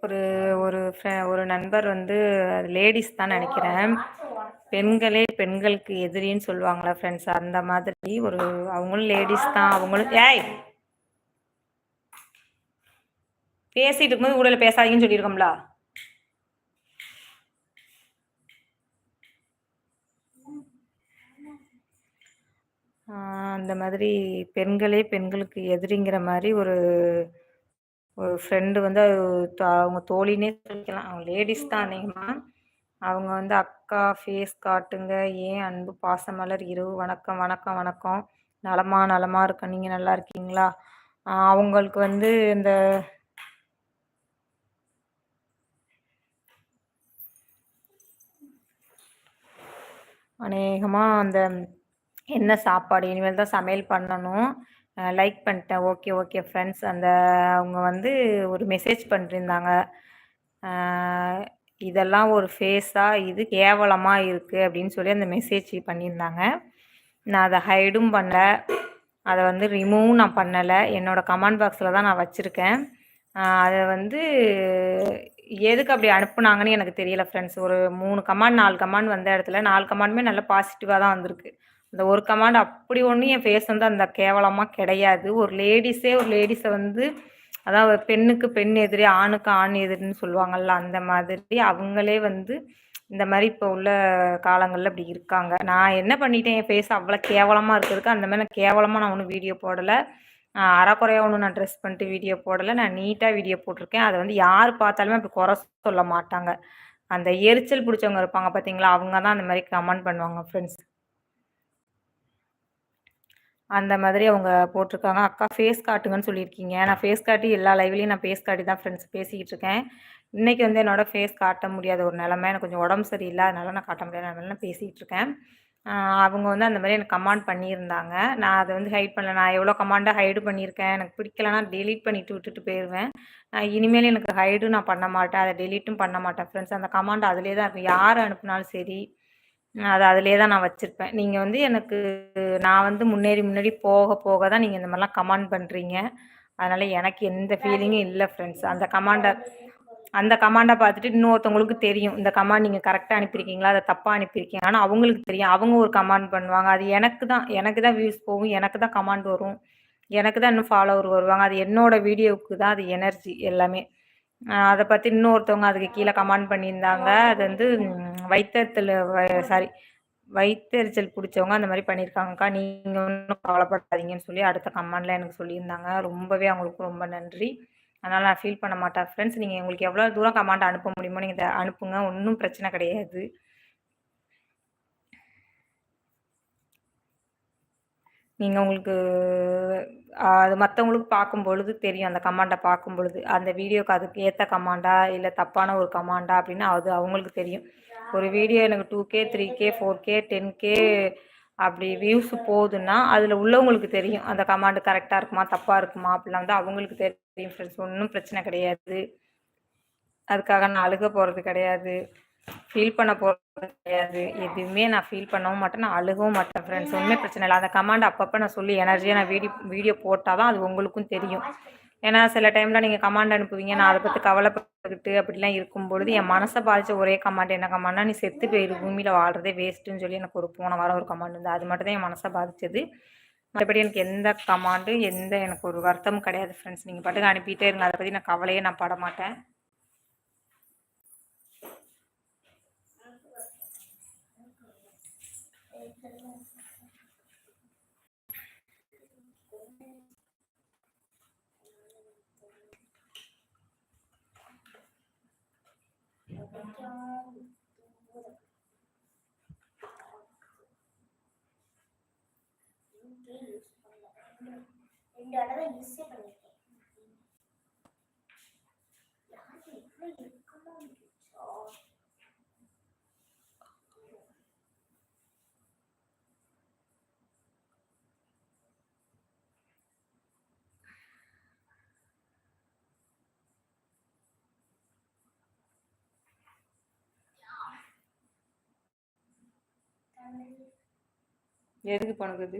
ஒரு ஒரு ஒரு நண்பர் வந்து லேடிஸ் தான் நினைக்கிறேன், பெண்களே பெண்களுக்கு எதிரின்னு சொல்லுவாங்களா ஃப்ரெண்ட்ஸ், அந்த மாதிரி ஒரு அவங்களும் லேடிஸ் தான். அவங்களும் பேசிட்டு இருக்கும்போது ஊடல பேசாதீங்கன்னு சொல்லியிருக்கோம்ல. அந்த மாதிரி பெண்களே பெண்களுக்கு எதிரிங்கிற மாதிரி ஒரு ஒரு ஃப்ரெண்டு வந்து அவங்க தோழினே சொல்லிக்கலாம். அவங்க லேடிஸ் தான் அநேகமாக. அவங்க வந்து அக்கா ஃபேஸ் காட்டுங்க, ஏன் அன்பு பாசமலர் இரவு வணக்கம் வணக்கம் வணக்கம், நலமா நலமா இருக்க, நீங்கள் நல்லா இருக்கீங்களா? அவங்களுக்கு வந்து இந்த அநேகமாக அந்த என்ன சாப்பாடு இனிமேல் தான் சமையல் பண்ணணும். லைக் பண்ணிட்டேன். Okay okay friends. அந்த அவங்க வந்து ஒரு மெசேஜ் பண்ணிருந்தாங்க, இதெல்லாம் ஒரு ஃபேஸா, இது கேவலமாக இருக்குது அப்படின்னு சொல்லி அந்த மெசேஜ் பண்ணியிருந்தாங்க. நான் அதை ஹைடும் பண்ணல, அதை வந்து ரிமூவும் நான் பண்ணலை. என்னோடய கமெண்ட் பாக்ஸில் தான் நான் வச்சுருக்கேன். அதை வந்து எதுக்கு அப்படி அனுப்புனாங்கன்னு எனக்கு தெரியல ஃப்ரெண்ட்ஸ். ஒரு 3 கமெண்ட் 4 கமெண்ட் வந்த இடத்துல 4 கமெண்டுமே நல்ல பாசிட்டிவாக தான் வந்திருக்கு. அந்த ஒரு கமெண்ட் அப்படி ஒன்றும் என் ஃபேஸ் வந்து அந்த கேவலமாக கிடையாது. ஒரு லேடிஸை வந்து, அதாவது பெண்ணுக்கு பெண் எதிரி ஆணுக்கு ஆண் எதிரின்னு சொல்லுவாங்கள்ல, அந்த மாதிரி அவங்களே வந்து இந்த மாதிரி இப்போ உள்ள காலங்களில் இப்படி இருக்காங்க. நான் என்ன பண்ணிட்டேன், என் ஃபேஸ் அவ்வளோ கேவலமாக இருக்கிறதுக்கு அந்த மாதிரி கேவலமாக நான் ஒன்றும் வீடியோ போடலை. அரைக்குறையாக ஒன்றும் நான் ட்ரெஸ் பண்ணிட்டு வீடியோ போடலை. நான் நீட்டாக வீடியோ போட்டிருக்கேன். அதை வந்து யார் பார்த்தாலுமே அப்படி குறை சொல்ல மாட்டாங்க. அந்த எரிச்சல் பிடிச்சவங்க இருப்பாங்க பார்த்தீங்களா, அவங்க தான் அந்த மாதிரி கமெண்ட் பண்ணுவாங்க ஃப்ரெண்ட்ஸ். அந்த மாதிரி அவங்க போட்டிருக்காங்க. அக்கா ஃபேஸ் காட்டுங்கன்னு சொல்லியிருக்கீங்க. நான் ஃபேஸ் காட்டி எல்லா லைவ்லேயும் நான் ஃபேஸ் காட்டி தான் ஃப்ரெண்ட்ஸ் பேசிக்கிட்டு இருக்கேன். இன்றைக்கி வந்து என்னோடய ஃபேஸ் காட்ட முடியாத ஒரு நிலமை, எனக்கு கொஞ்சம் உடம்பு சரியில்லை, அதனால நான் காட்ட முடியாத நிலமையில நான் பேசிக்கிட்டு இருக்கேன். அவங்க வந்து அந்த மாதிரி எனக்கு கமெண்ட் பண்ணியிருந்தாங்க. நான் அதை வந்து ஹைட் பண்ணல. நான் எவ்வளோ கமெண்ட்டாக ஹைடு பண்ணியிருக்கேன். எனக்கு பிடிக்கலன்னா டெலீட் பண்ணிவிட்டு விட்டுட்டு போயிடுவேன். இனிமேல் எனக்கு ஹைடும் நான் பண்ண மாட்டேன், அதை டெலீட்டும் பண்ண மாட்டேன் ஃப்ரெண்ட்ஸ். அந்த கமெண்ட் அதிலே தான் இருக்கும். யார் அனுப்புனாலும் சரி, அதை அதிலே தான் நான் வச்சுருப்பேன். நீங்கள் வந்து எனக்கு நான் வந்து முன்னேறி போக போக தான் நீங்கள் இந்த மாதிரிலாம் கமெண்ட் பண்ணுறீங்க. அதனால் எனக்கு எந்த ஃபீலிங்கும் இல்லை ஃப்ரெண்ட்ஸ். அந்த கமாண்டை பார்த்துட்டு இன்னொருத்தவங்களுக்கு தெரியும், இந்த கமாண்ட் நீங்கள் கரெக்டாக அனுப்பியிருக்கீங்களா, அதை தப்பாக அனுப்பியிருக்கீங்க. ஆனால் அவங்களுக்கு தெரியும், அவங்க ஒரு கமாண்ட் பண்ணுவாங்க. அது எனக்கு தான் வியூஸ் போகும், எனக்கு தான் கமாண்ட் வரும், எனக்கு தான் இன்னும் ஃபாலோவர் வருவாங்க. அது என்னோடய வீடியோவுக்கு தான் அது எனர்ஜி எல்லாமே. அதை பற்றி இன்னொருத்தவங்க அதுக்கு கீழே கமெண்ட் பண்ணியிருந்தாங்க. அது வந்து வயிற்றெரிச்சல் பிடிச்சவங்க அந்த மாதிரி பண்ணியிருக்காங்கக்கா, நீங்கள் ஒன்றும் கவலைப்படாதீங்கன்னு சொல்லி அடுத்த கமெண்டில் எனக்கு சொல்லியிருந்தாங்க. ரொம்பவே அவங்களுக்கு ரொம்ப நன்றி. அதனால் நான் ஃபீல் பண்ண மாட்டேன் ஃப்ரெண்ட்ஸ். நீங்கள் உங்களுக்கு எவ்வளோ தூரம் கமெண்ட் அனுப்ப முடியுமோ நீங்கள் அனுப்புங்க, ஒன்றும் பிரச்சனை கிடையாது. நீங்கள் உங்களுக்கு அது மற்றவங்களுக்கு பார்க்கும்பொழுது தெரியும், அந்த கமாண்டை பார்க்கும்பொழுது அந்த வீடியோக்கு அதுக்கு ஏற்ற கமாண்டா இல்லை தப்பான ஒரு கமாண்டா அப்படின்னு அது அவங்களுக்கு தெரியும். ஒரு வீடியோ எனக்கு 2K 3K 4K 10K அப்படி வியூஸ் போகுதுன்னா அதில் உள்ளவங்களுக்கு தெரியும், அந்த கமாண்டு கரெக்டாக இருக்குமா தப்பாக இருக்குமா அப்படிலாம் வந்து அவங்களுக்கு தெரியும் ஃப்ரெண்ட்ஸ். ஒன்றும் பிரச்சனை கிடையாது. அதுக்காக நான் அழுக போகிறது கிடையாது, ஃபீல் பண்ண போகிறது கிடையாது. எதுவுமே நான் ஃபீல் பண்ணவும் மாட்டேன், நான் அழுகவும் மாட்டேன் ஃப்ரெண்ட்ஸ். ஒன்றுமே பிரச்சனை இல்லை. அந்த கமாண்ட் அப்பப்போ நான் சொல்லி எனர்ஜியாக நான் வீடியோ போட்டால் தான் அது உங்களுக்கும் தெரியும். ஏன்னா சில டைமில் நீங்கள் கமாண்ட் அனுப்புவீங்க, நான் அதை பற்றி கவலைப்பட்டுக்கிட்டு அப்படிலாம் இருக்கும்பொழுது என் மனசை பாதித்த ஒரே கமாண்ட் என்ன கமாண்ட்னா, நீ செத்து போயிரு, பூமியில் வாழ்கிறதே வேஸ்ட்டுன்னு சொல்லி எனக்கு ஒரு போன வாரம் ஒரு கமாண்ட் வந்து அது மட்டும் தான் என் மனசை பாதித்தது. மற்றபடி எனக்கு எந்த கமாண்டு எனக்கு ஒரு வருத்தமும் கிடையாது ஃப்ரெண்ட்ஸ். நீங்கள் பாட்டுக்கு அனுப்பிட்டே இருங்க, அதை பற்றி நான் கவலையே நான் பட மாட்டேன். எதுக்கு பணக்குது?